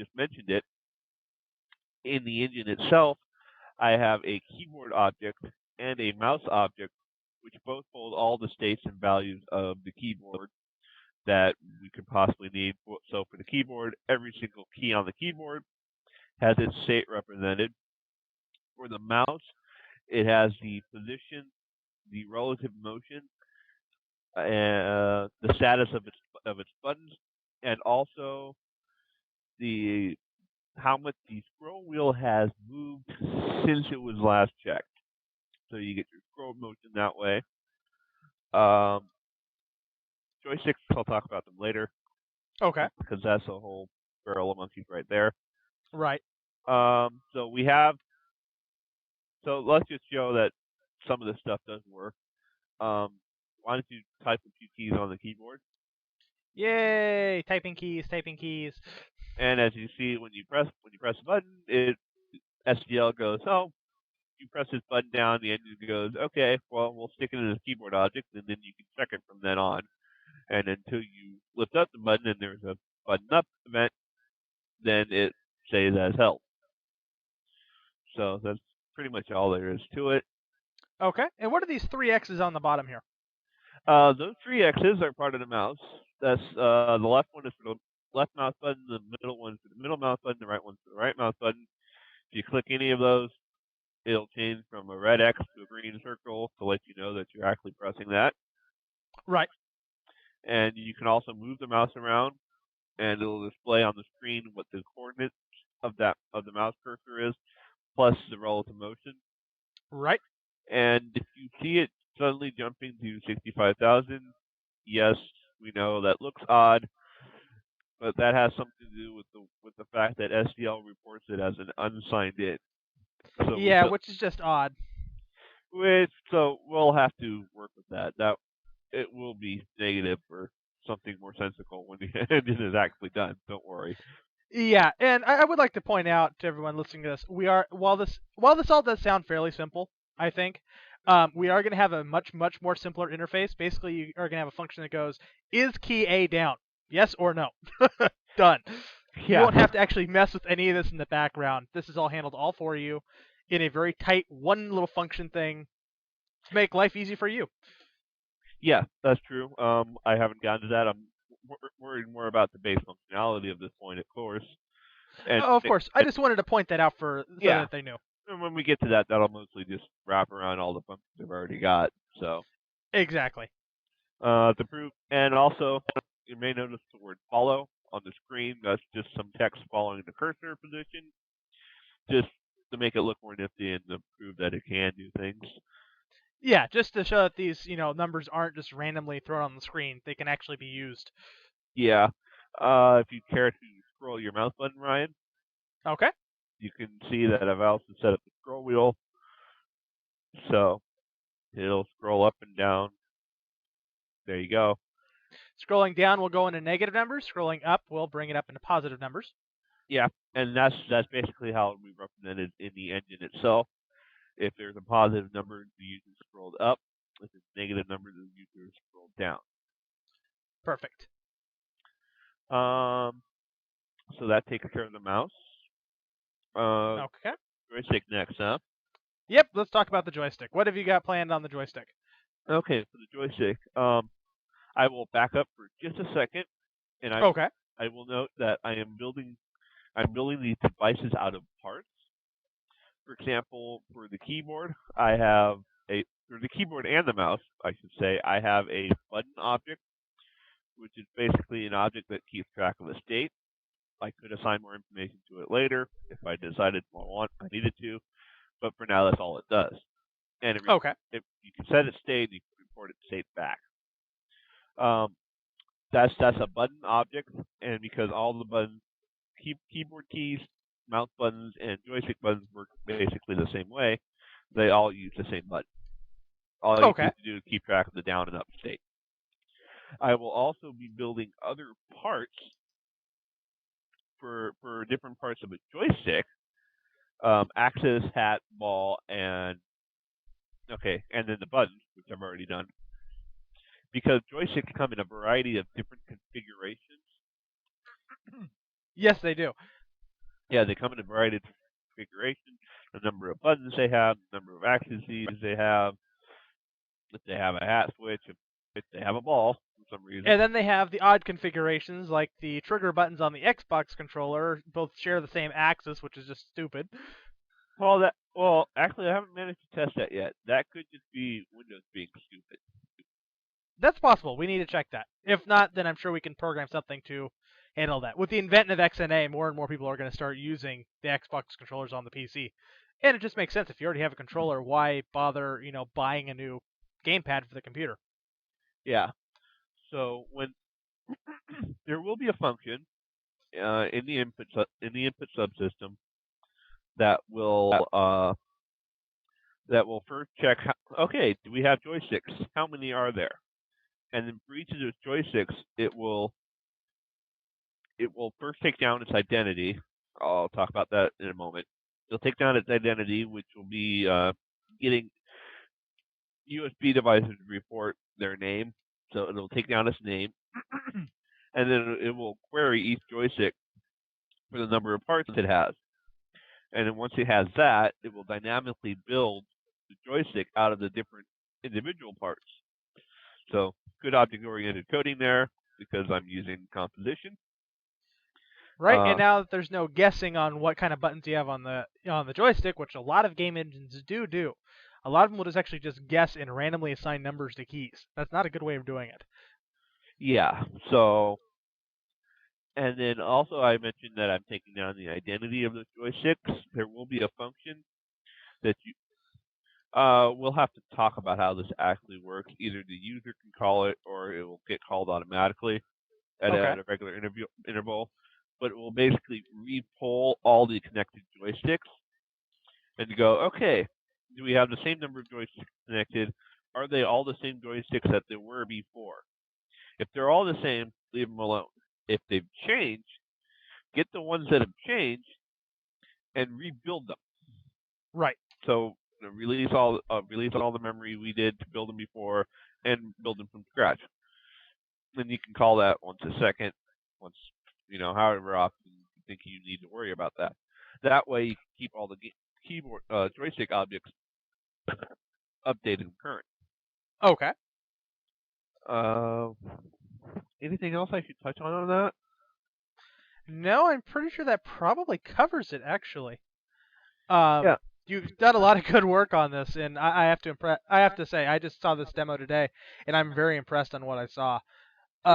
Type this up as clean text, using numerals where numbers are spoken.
just mentioned it, in the engine itself, I have a keyboard object and a mouse object, which both hold all the states and values of the keyboard that we could possibly need. So for the keyboard, every single key on the keyboard has its state represented. For the mouse, it has the position, the relative motion, the status of its buttons, and also the how much the scroll wheel has moved since it was last checked. So you get your scroll motion that way. Joysticks, I'll talk about them later. Okay. Because that's a whole barrel of monkeys right there. Right. So we have. So let's just show that some of this stuff does work. Why don't you type a few keys on the keyboard? Yay! Typing keys, typing keys. And as you see, when you press a button, SDL goes, oh, you press this button down, the engine goes, okay, well, we'll stick it in the keyboard object, and then you can check it from then on. And until you lift up the button and there's a button up event, then it stays as held. So that's pretty much all there is to it. Okay. And what are these 3 X's on the bottom here? Those 3 X's are part of the mouse. That's the left one is for the left mouse button, the middle one's for the middle mouse button, the right one's for the right mouse button. If you click any of those, it'll change from a red X to a green circle to let you know that you're actually pressing that. Right. And you can also move the mouse around, and it'll display on the screen what the coordinates of the mouse cursor is, plus the relative motion. Right. And if you see it suddenly jumping to 65,000, yes, we know that looks odd, but that has something to do with the fact that SDL reports it as an unsigned in. So yeah, which is just odd. So we'll have to work with that. That it will be negative for something more sensical when the engine is actually done. Don't worry. Yeah, and I would like to point out to everyone listening to this, we are while this all does sound fairly simple, I think, we are going to have a much more simpler interface. Basically, you are going to have a function that goes, is key A down? Yes or no? Done. You Yeah. won't have to actually mess with any of this in the background. This is all handled all for you in a very tight one little function thing to make life easy for you. Yeah, that's true. I haven't gotten to that. I'm worried more about the base functionality of this point, of course. And Oh, of course. I just wanted to point that out so yeah. that they knew. And when we get to that, that'll mostly just wrap around all the functions I've already got. So Exactly. to prove, and also you may notice the word follow on the screen. That's just some text following the cursor position, just to make it look more nifty and to prove that it can do things. Yeah, just to show that these, numbers aren't just randomly thrown on the screen. They can actually be used. Yeah. If you care to scroll your mouse button, Ryan. Okay. You can see that I've also set up the scroll wheel. So it'll scroll up and down. There you go. Scrolling down will go into negative numbers. Scrolling up will bring it up into positive numbers. Yeah, and that's basically how we represented in the engine itself. If there's a positive number, the user scrolled up. If it's a negative number, the user scrolled down. Perfect. So that takes care of the mouse. Okay. Joystick next, huh? Yep, let's talk about the joystick. What have you got planned on the joystick? Okay, for the joystick, I will back up for just a second, and I will note that I'm building these devices out of parts. For example, for the keyboard, for the keyboard and the mouse, I should say, I have a button object, which is basically an object that keeps track of the state. I could assign more information to it later if I decided I needed to, but for now, that's all it does. And if you can set its state, you can report its state back. That's a button object, and because all the buttons, keyboard keys, mouse buttons, and joystick buttons work basically the same way, they all use the same button. All you need to do is keep track of the down and up state. I will also be building other parts for different parts of a joystick, axis, hat, ball, and then the buttons, which I've already done. Because joysticks come in a variety of different configurations. Yes, they do. Yeah, they come in a variety of configurations, the number of buttons they have, the number of axes they have, if they have a hat switch, if they have a ball for some reason. And then they have the odd configurations, like the trigger buttons on the Xbox controller both share the same axis, which is just stupid. Well, actually, I haven't managed to test that yet. That could just be Windows being stupid. That's possible. We need to check that. If not, then I'm sure we can program something to handle that. With the invention of XNA, more and more people are going to start using the Xbox controllers on the PC. And it just makes sense. If you already have a controller, why bother, buying a new gamepad for the computer? Yeah. So when there will be a function in the input subsystem that will first check. Okay, do we have joysticks? How many are there? And then for each of those joysticks, it will first take down its identity. I'll talk about that in a moment. It'll take down its identity, which will be getting USB devices to report their name. So it'll take down its name, and then it will query each joystick for the number of parts it has. And then once it has that, it will dynamically build the joystick out of the different individual parts. So good object-oriented coding there because I'm using composition. Right, and now that there's no guessing on what kind of buttons you have on the joystick, which a lot of game engines do, a lot of them will just actually just guess and randomly assign numbers to keys. That's not a good way of doing it. Yeah. So, and then also I mentioned that I'm taking down the identity of the joysticks. There will be a function that we'll have to talk about how this actually works. Either the user can call it, or it will get called automatically at a regular interval. But it will basically re-poll all the connected joysticks and go, okay, do we have the same number of joysticks connected? Are they all the same joysticks that they were before? If they're all the same, leave them alone. If they've changed, get the ones that have changed and rebuild them. Right. So release all the memory we did to build them before and build them from scratch. Then you can call that once a second, once however often you think you need to worry about that. That way you can keep all the keyboard joystick objects updated and current. Okay. Anything else I should touch on that? No, I'm pretty sure that probably covers it. Actually, Yeah. you've done a lot of good work on this, and I have to say, I just saw this demo today, and I'm very impressed on what I saw.